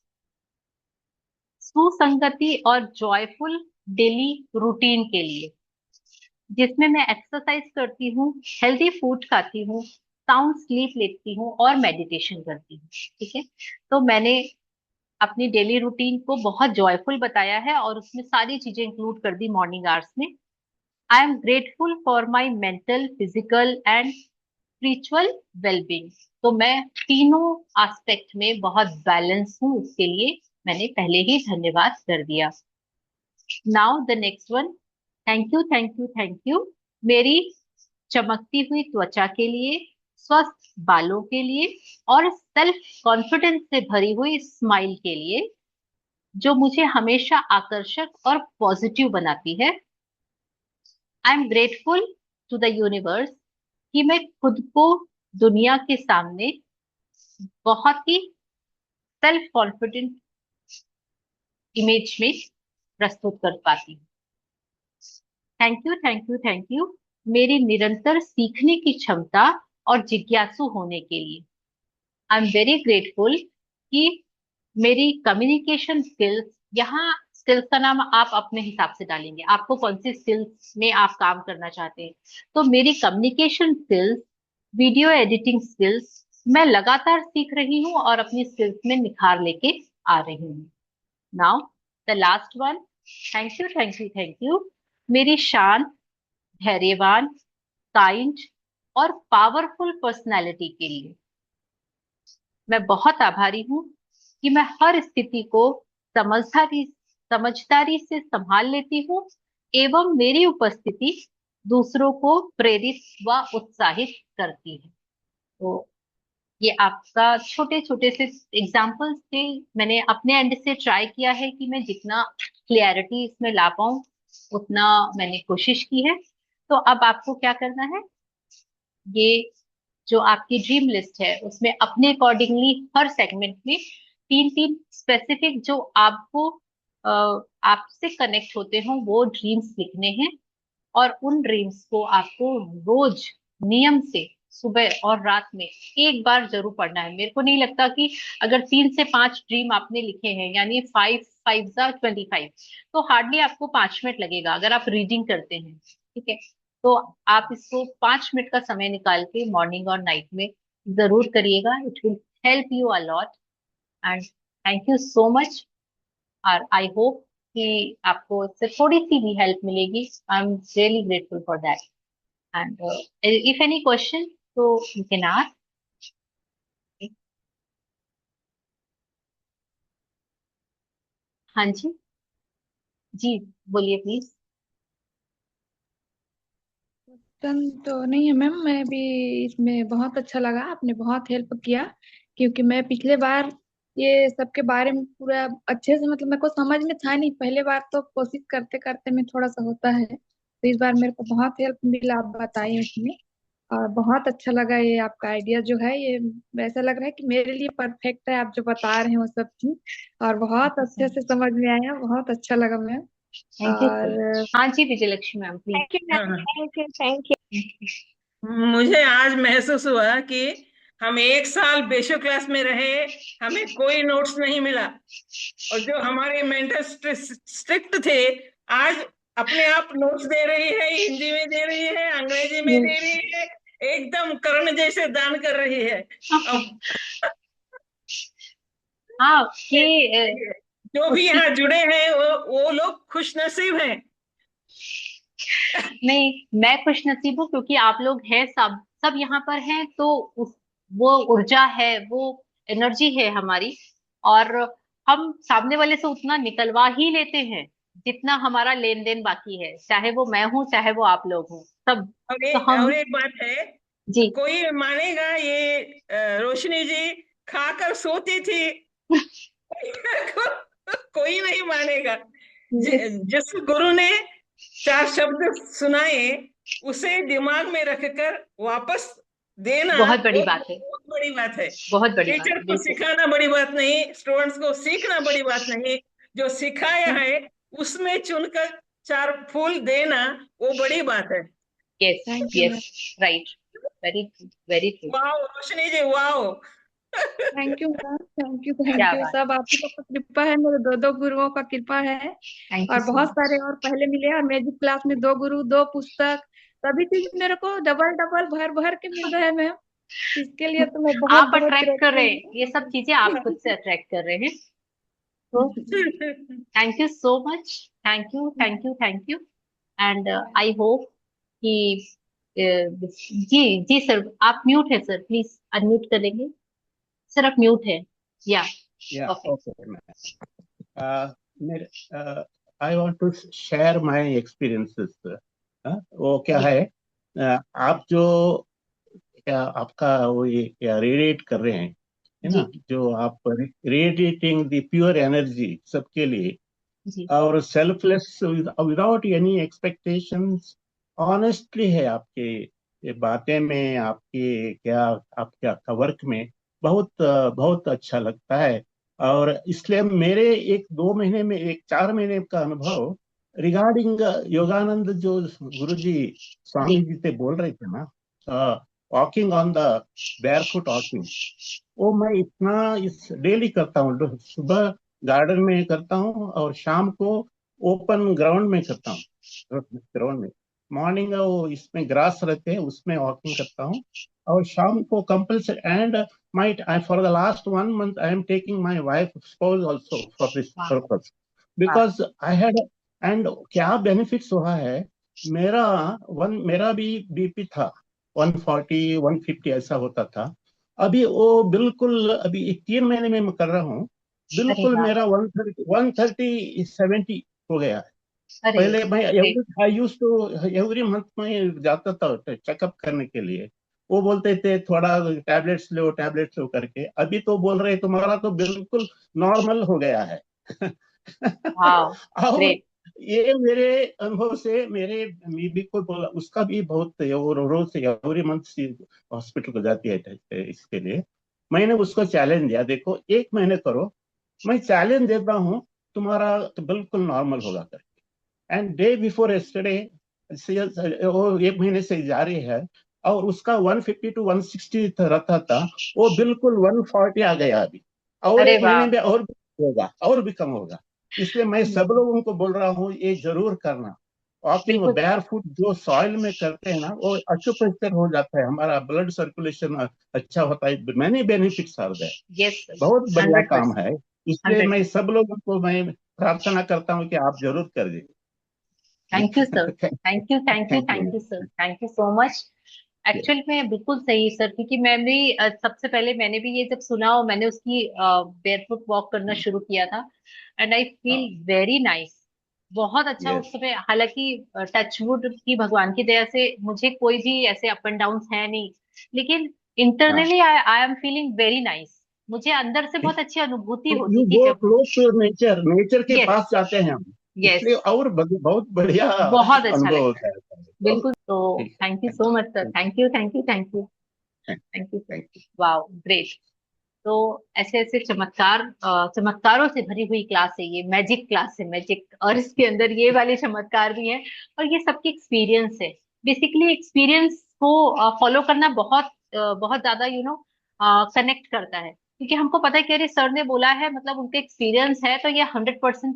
सुसंगति और जॉयफुल डेली रूटीन के लिए, जिसमें मैं एक्सरसाइज करती हूँ, हेल्दी फूड खाती हूँ, साउंड स्लीप लेती हूँ और मेडिटेशन करती हूँ। ठीक है, तो मैंने अपनी डेली रूटीन को बहुत जॉयफुल बताया है और उसमें सारी चीजें इंक्लूड कर दी मॉर्निंग आवर्स में। आई am grateful for my mental, physical and spiritual wellbeing. तो मैं तीनों एस्पेक्ट में बहुत बैलेंस हूँ, उसके लिए मैंने पहले ही धन्यवाद कर दिया। Now the next one. Thank you, thank you, thank you मेरी चमकती हुई त्वचा के लिए, स्वस्थ बालों के लिए और सेल्फ कॉन्फिडेंस से भरी हुई स्माइल के लिए, जो मुझे हमेशा आकर्षक और पॉजिटिव बनाती है। I am grateful to the universe कि मैं खुद को दुनिया के सामने बहुत ही सेल्फ कॉन्फिडेंट इमेज में प्रस्तुत कर पाती हूँ। Thank you, thank you, thank you मेरी निरंतर सीखने की क्षमता और जिज्ञासु होने के लिए। आई एम वेरी ग्रेटफुल कि मेरी कम्युनिकेशन स्किल्स, यहाँ स्किल्स का नाम आप अपने हिसाब से डालेंगे, आपको कौन सी स्किल्स में आप काम करना चाहते हैं। तो मेरी communication skills, video editing skills मैं लगातार सीख रही हूँ और अपनी स्किल्स में निखार लेके आ रही हूँ। Now the last one. Thank you, thank you, thank you मेरी शांत, धैर्यवान, काइंड और पावरफुल पर्सनालिटी के लिए। मैं बहुत आभारी हूँ कि मैं हर स्थिति को समझदारी समझदारी से संभाल लेती हूँ एवं मेरी उपस्थिति दूसरों को प्रेरित व उत्साहित करती है। तो ये आपका छोटे छोटे से एग्जाम्पल्स थे। मैंने अपने एंड से ट्राई किया है कि मैं जितना क्लियरिटी इसमें ला पाऊं उतना मैंने कोशिश की है। तो अब आपको क्या करना है, ये जो आपकी ड्रीम लिस्ट है उसमें अपने अकॉर्डिंगली हर सेगमेंट में तीन तीन स्पेसिफिक जो आपको आपसे कनेक्ट होते हो वो ड्रीम्स लिखने हैं। और उन ड्रीम्स को आपको रोज नियम से सुबह और रात में एक बार जरूर पढ़ना है। मेरे को नहीं लगता कि अगर 3 से 5 ड्रीम आपने लिखे हैं, यानी 5 5 25, तो हार्डली आपको 5 मिनट लगेगा अगर आप रीडिंग करते हैं। ठीक है, तो आप इसको 5 मिनट का समय निकाल के मॉर्निंग और नाइट में जरूर करिएगा। It will help you a lot and thank you so much. और आई होप कि आपको इससे थोड़ी सी भी हेल्प मिलेगी। I am really grateful for that and if any question तो यू कैन आस्क। हाँ जी, जी बोलिए प्लीज। क्वेश्चन तो नहीं है मैम, मैं भी इसमें बहुत अच्छा लगा, आपने बहुत हेल्प किया। क्योंकि मैं पिछले बार ये सबके बारे में पूरा अच्छे से मतलब मेरे को समझ में था नहीं, पहले बार तो कोशिश करते करते में थोड़ा सा होता है, तो इस बार मेरे को बहुत हेल्प मिला आप बताए उसमें। और बहुत अच्छा लगा ये आपका आइडिया जो है, ये ऐसा लग रहा है कि मेरे लिए परफेक्ट है, आप जो बता रहे हैं वो सब चीज। और बहुत अच्छे से समझ में आया, बहुत अच्छा लगा मैम। थैंक यू सो और मच। हाँ जी Vijayalakshmi ma'am please. Thank you हाँ मैम, हाँ। Thank you, thank you. मुझे आज महसूस हुआ कि हम 1 साल बेशो क्लास में रहे, हमें कोई नोट्स नहीं मिला, और जो हमारे मेंटर स्ट्रिक्ट थे आज अपने आप नोट्स दे रही है, हिंदी में दे रही है, अंग्रेजी में दे रही है, एकदम कर्ण जैसे दान कर रही है। अब हाँ ये जो भी उसकी यहाँ जुड़े हैं वो लोग खुश नसीब हैं। नहीं, मैं खुश नसीब हूँ क्योंकि आप लोग हैं, सब सब यहाँ पर हैं, तो वो ऊर्जा है, वो एनर्जी है हमारी। और हम सामने वाले से उतना निकलवा ही लेते हैं जितना हमारा लेन देन बाकी है, चाहे वो मैं हूँ चाहे वो आप लोग हूँ सब। तो और हम एक बात है, जी कोई मानेगा ये रोशनी जी खाकर सोती थी कोई नहीं मानेगा। जिस गुरु ने 4 शब्द सुनाए उसे दिमाग में रखकर वापस देना, बहुत बड़ी वो बात है, बहुत बड़ी बात है। बहुत बड़ी बात टीचर है, को बिल्कुल। सिखाना बड़ी बात नहीं, स्टूडेंट्स को सीखना बड़ी बात नहीं, जो सिखाया है उसमें चुनकर 4 फूल देना वो बड़ी बात है। Yes, thank you ma'am. Yes, right, very true, very true. वाह रोशनी जी वाह। Thank you ma'am, thank you, क्या थैंक यू, बात, सब आप ही लोग का कृपा है, मेरे दो दो गुरुओं का कृपा है। थैंक यू और सो बहुत मच। सारे और पहले मिले, और मैजिक क्लास में 2 गुरु, 2 पुस्तक, सभी चीज मेरे को डबल डबल भर भर के मिल रहा है मैम। इसके लिए तो मैं बहुत आप बहुत अट्रैक्ट कर रहे ग्रेटफुल हैं, ये सब चीजें आप खुद से अट्रैक्ट कर रहे हैं। तो हूँ। Thank you so much, thank you, thank you, thank you and I hope कि जी जी सर, आप म्यूट है सर, प्लीज अनम्यूट करेंगे सर, आप म्यूट है या या परफेक्ट। Okay ma'am. मेरे I want to share my experiences. वो क्या जी है, आप जो क्या आपका वो ये क्या रेडिएट कर रहे हैं, है जी ना, जो आप रेडिएटिंग द प्योर एनर्जी सबके लिए, जी और selfless without any expectations, honestly है आपके ये बातें में, आपके क्या आपके आपका वर्क में बहुत बहुत अच्छा लगता है। और इसलिए मेरे एक 2 महीने में एक 4 महीने का अनुभव रिगार्डिंग योगानंद जो गुरु जी स्वामी जी जी से बोल रहे थे ना, वॉकिंग ऑन द बैरफुट वॉकिंग, वो मैं इतना इस डेली करता हूँ। सुबह गार्डन में करता हूँ और शाम को ओपन ग्राउंड में करता हूँ। ग्राउंड में मॉर्निंग वो इसमें ग्रास रहते हैं उसमें वॉकिंग करता हूँ, और शाम को compulsory and my I for the last 1 month I am taking my wife spouse also for this वाह पर्पस, वाह बिकॉज आई हैड, एंड क्या बेनिफिट्स हुआ है, मेरा मेरा भी बीपी था 140 150 ऐसा होता था। अभी वो बिल्कुल अभी 3 महीने में मैं कर रहा हूँ, अरे बिल्कुल वाह मेरा 130 70 हो गया है। अरे पहले मैं great I use to every month में जाता था चेकअप करने के लिए। वो बोलते थे थोड़ा टैबलेट्स लो करके, अभी तो बोल रहे तुम्हारा तो बिल्कुल नॉर्मल हो गया है। वाह और ग्रेट ये मेरे अनुभव से मेरे बीबी को बोला, उसका भी बहुत वो रोज से एवरी मंथ हॉस्पिटल को जाती है इसके लिए। मैंने उसको चैलेंज दिया, देखो 1 महीने करो, मैं चैलेंज देता हूँ तुम्हारा तो बिल्कुल नॉर्मल होगा करके। एंड डे बिफोर यस्टरडे वो 1 महीने से जारी है, और उसका 150 to 160 रहता था, वो बिल्कुल 140 आ गया अभी, और अरे 1 महीने वाह में और भी होगा और भी कम होगा। इसलिए मैं सब हम्म, लोगों को बोल रहा हूँ ये जरूर करना। वॉकिंग बिल्कुल बेयर फुट जो सॉइल में करते हैं ना, वो अक्यूप्रेशर हो जाता है, हमारा ब्लड सर्कुलेशन अच्छा होता है, many benefits are there, yes बहुत बढ़िया हंड्रेड काम परसेंट है। इसलिए मैं 100%। सब लोगों को मैं प्रार्थना करता हूँ कि आप जरूर कर थैंक यू सर, दीजिए। Thank you thank you thank thank you. You sir, thank you so much. Actual में बिल्कुल सही सर, क्योंकि मैं भी सबसे पहले मैंने भी ये जब सुना और मैंने उसकी बेयरफुट वॉक करना शुरू किया था, and I feel very nice, बहुत अच्छा उस यस। समय। हालांकि टचवुड की भगवान की दया से मुझे कोई भी ऐसे अप एंड डाउन है नहीं, लेकिन हाँ, internally I I am feeling very nice. मुझे अंदर से बहुत अच्छी अनुभूति होती यू थी गो जब। क्लोज टू नेचर, नेचर के यस पास जाते हैं हम, यस, इसलिए और बहुत बढ़िया बहुत अच्छा अनुभव लगता होता है। है। बहुत बिल्कुल, तो ठीक है। Thank you so much sir, thank you thank you thank you thank you sir. Thank you. Wow great. तो ऐसे ऐसे चमत्कार, चमत्कारों से भरी हुई क्लास है ये, मैजिक क्लास है, मैजिक, और इसके अंदर ये वाले चमत्कार भी है, और ये सबकी एक्सपीरियंस है। बेसिकली एक्सपीरियंस को फॉलो करना बहुत बहुत ज्यादा कनेक्ट करता है, क्योंकि हमको पता है कि अरे सर ने बोला है, मतलब उनके एक्सपीरियंस है, तो ये 100%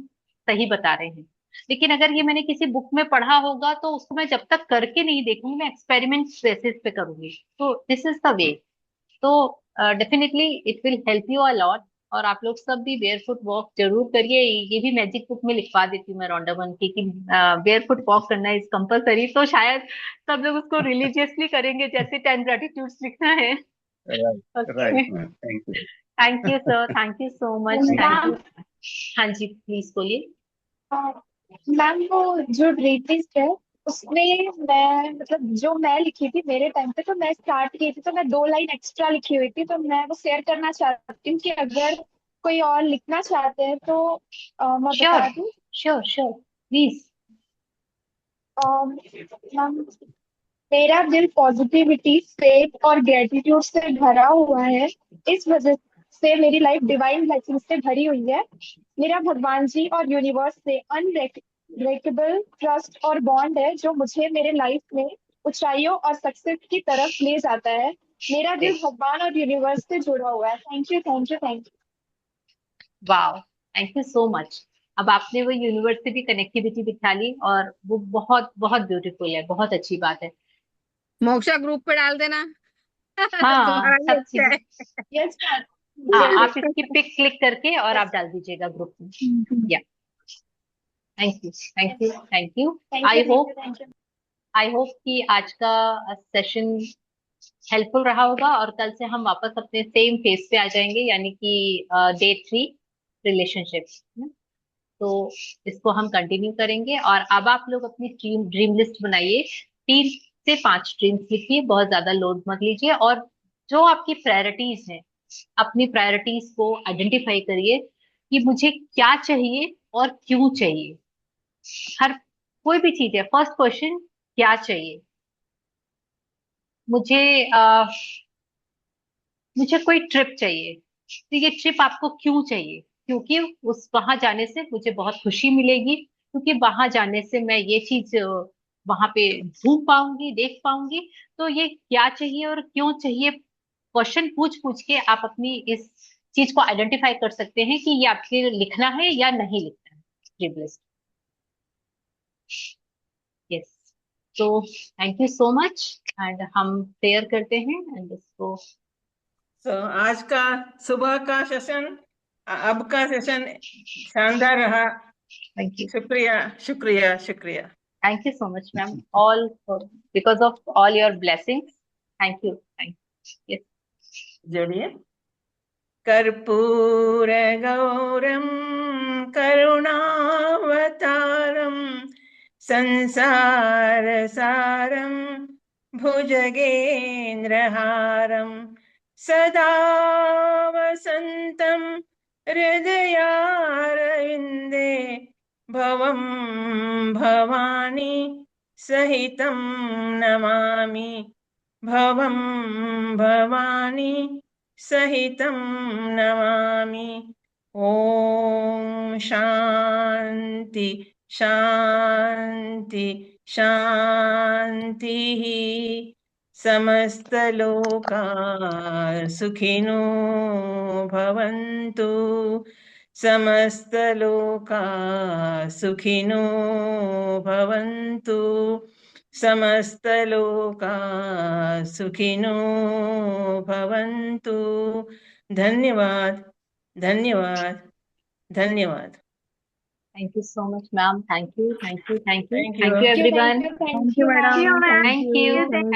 सही बता रहे हैं। लेकिन अगर ये मैंने किसी बुक में पढ़ा होगा तो उसको मैं जब तक करके नहीं देखूंगी, मैं एक्सपेरिमेंट बेसिस पे करूंगी। तो दिस इज द वे। तो definitely it will help you a lot. और आप लोग सब भी बेयरफुट वॉक जरूर करिए। ये भी मैजिक बुक में लिखवा देती हूँ मैं, रॉन्डावन की, कि बेयरफुट वॉक करना इज कंपलसरी, तो शायद सब लोग उसको रिलीजियसली करेंगे, जैसे 10 ग्रेटिट्यूड्स लिखना है। Right okay, right ma'am, thank you. Thank you sir, thank you so much, thank ma'am, you. हाँ जी प्लीज बोलिए। मैम वो जो ड्रीम लिस्ट है उसमें मैं मतलब जो मैं लिखी थी मेरे टाइम पे, तो मैं स्टार्ट की थी तो मैं 2 लाइन एक्स्ट्रा लिखी हुई थी, तो मैं वो शेयर करना चाहती हूँ कि अगर कोई और लिखना चाहते हैं तो मैं श्योर बता दूँ। Sure sure please. मैम, मेरा दिल पॉजिटिविटी, फेथ और ग्रेटिट्यूड से भरा हुआ है। इस वजह से मेरी लाइफ डिवाइन ब्लेसिंग से भरी हुई है। मेरा भगवान जी और यूनिवर्स से अनब्रेकेबल ट्रस्ट और बॉन्ड है जो मुझे मेरे लाइफ में ऊंचाइयों और सक्सेस की तरफ ले जाता है। मेरा दिल भगवान और यूनिवर्स से जुड़ा हुआ है। Thank you thank you thank वाह, थैंक यू सो मच। अब आपने वो यूनिवर्स से भी कनेक्टिविटी बिठा ली, और वो बहुत बहुत ब्यूटीफुल है, बहुत अच्छी बात है। मोक्षा ग्रुप पे डाल देना। हाँ तुम्हारा भी सब अच्छा चीजें। है। यू। यस हाँ, मैम। आप इसकी पिक क्लिक करके और आप डाल दीजिएगा ग्रुप में। या, thank you thank you thank you. Thank you I thank you hope, thank you. I hope कि आज का सेशन हेल्पफुल रहा होगा, और कल से हम वापस अपने सेम फेज पे आ जाएंगे, यानी कि डे 3, रिलेशनशिप। तो इसको हम कंटिन्यू करेंगे। और अब आप लोग अपनी ड्रीम लिस्ट बनाइए, 3 से 5 ड्रीम्स लिखिए, बहुत ज्यादा लोड मत लीजिए। और जो आपकी प्रायोरिटीज हैं, अपनी प्रायोरिटीज को आइडेंटिफाई करिए कि मुझे क्या चाहिए और क्यों चाहिए। हर कोई भी चीज है, फर्स्ट क्वेश्चन क्या चाहिए। मुझे मुझे कोई ट्रिप चाहिए, तो ये ट्रिप आपको क्यों चाहिए? क्योंकि उस वहां जाने से मुझे बहुत खुशी मिलेगी, क्योंकि वहां जाने से मैं ये चीज वहां पे घूम पाऊंगी, देख पाऊंगी। तो ये क्या चाहिए और क्यों चाहिए, क्वेश्चन पूछ पूछ के आप अपनी इस चीज को आइडेंटिफाई कर सकते हैं कि ये आपके लिखना है या नहीं लिखना है ड्रीम लिस्ट। यस, तो thank you so much, and हम प्रेयर करते हैं एंड इसको। तो आज का सुबह का सेशन, अब का सेशन शानदार रहा। थैंक यू, शुक्रिया शुक्रिया शुक्रिया। Thank you so much ma'am, all because of all your blessings. Thank you, thank you. Yes, जोड़िए। कर्पूर गौरम करुणावतारम संसार सारम भुजगेन्द्रहारम सदा वसन्तं हृदयारविन्दे भवं भवानी सहितं नमामि भवं भवानी सहितं नमामि। ॐ शान्ति शान्ति शान्तिः। समस्तलोका सुखिनो भवन्तु, समस्तलोका सुखिनो भवन्तु, समस्तलोका सुखिनो भवन्तु। धन्यवाद धन्यवाद धन्यवाद। Thank you so much ma'am, thank you, thank you, thank you, thank you. Thank you everyone. Thank you madam. Thank you, thank